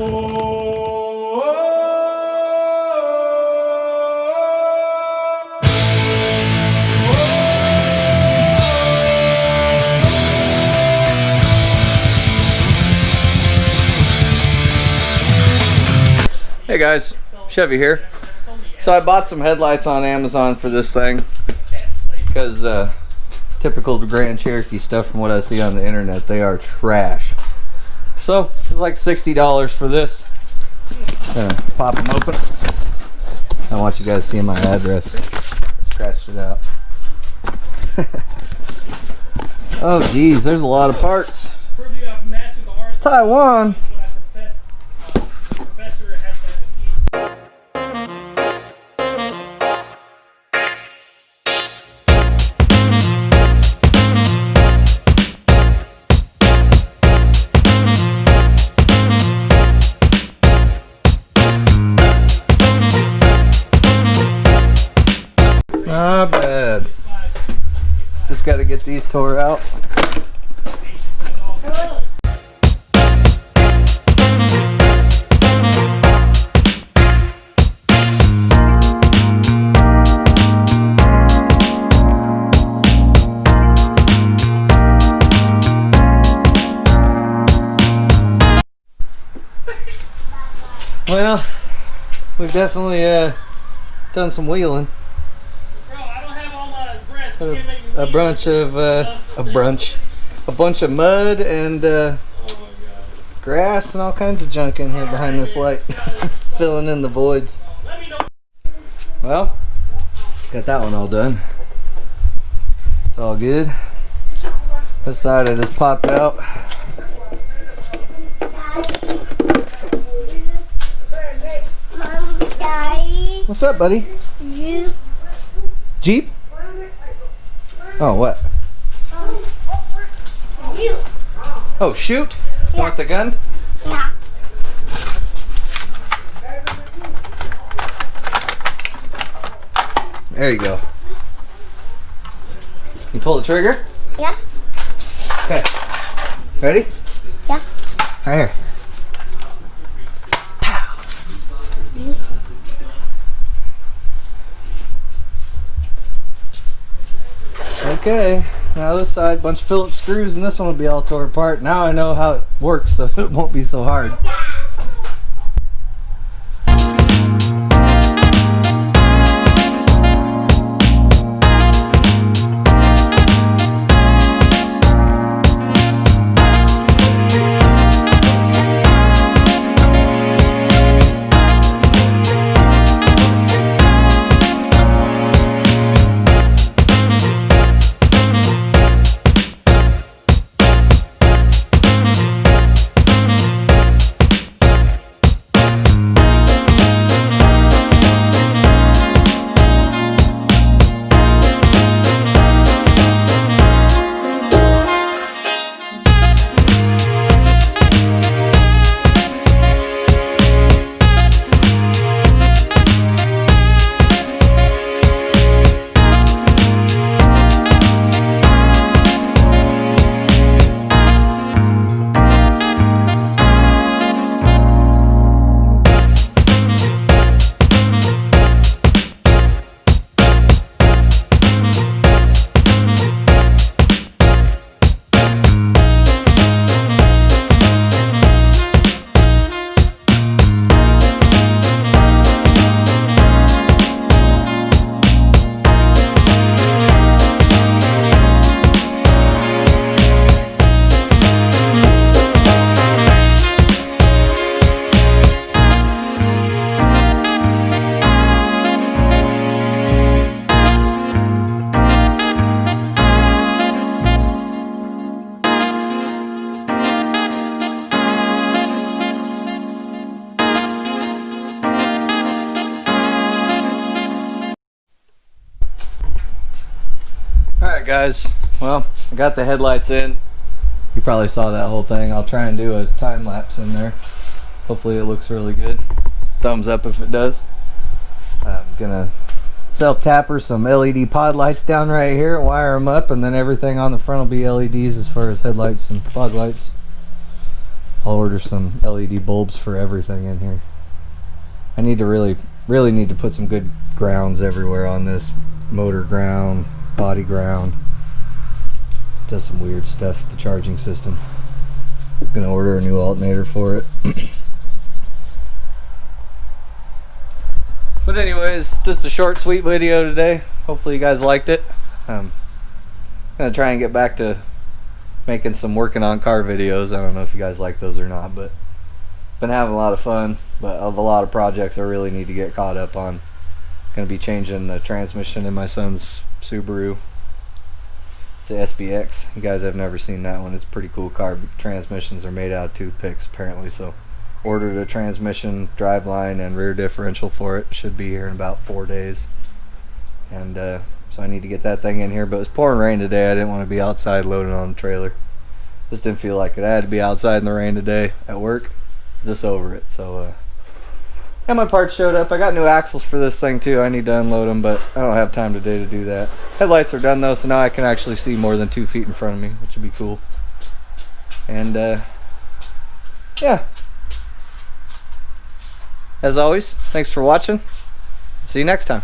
Hey guys, Chevy here. So I bought some headlights on Amazon for this thing because typical Grand Cherokee stuff from what I see on the internet, they are trash. So it's like $60 for this. Gonna pop them open. I want you guys seeing my address. I scratched it out. Oh geez, there's a lot of parts. Taiwan. Not bad. Just got to get these tore out. Well, we've definitely done some wheeling. A bunch of mud and grass and all kinds of junk in here behind this light, filling in the voids. Well, got that one all done. It's all good. This side I just popped out. What's up, buddy? Jeep? Oh, what? Oh, shoot? Yeah. Want the gun? Yeah. There you go. You pull the trigger? Yeah. Okay. Ready? Yeah. Right here. Okay, now this side, bunch of Phillips screws, and this one will be all tore apart. Now I know how it works, so it won't be so hard. Alright guys, well, I got the headlights in. You probably saw that whole thing. I'll try and do a time lapse in there. Hopefully it looks really good. Thumbs up if it does. I'm gonna self-tapper some LED pod lights down right here, wire them up, and then everything on the front will be LEDs as far as headlights and fog lights. I'll order some LED bulbs for everything in here. I need to really need to put some good grounds everywhere on this. Motor ground, body ground. Does some weird stuff with the charging system. Gonna order a new alternator for it. But anyways, just a short sweet video today. Hopefully you guys liked it. I'm gonna try and get back to making some working on car videos. I don't know if you guys like those or not, but been having a lot of fun. But of a lot of projects I really need to get caught up on. Gonna be changing the transmission in my son's Subaru. It's a SBX. You guys have never seen that one. It's a pretty cool car. Transmissions are made out of toothpicks apparently, so ordered a transmission, driveline, and rear differential for it. Should be here in about 4 days. And so I need to get that thing in here. But it was pouring rain today. I didn't want to be outside loading on the trailer. Just didn't feel like it. I had to be outside in the rain today at work. Just over it. So and my parts showed up. I got new axles for this thing too. I need to unload them, but I don't have time today to do that. Headlights are done though, so now I can actually see more than 2 feet in front of me, which would be cool. And yeah. As always, thanks for watching. See you next time.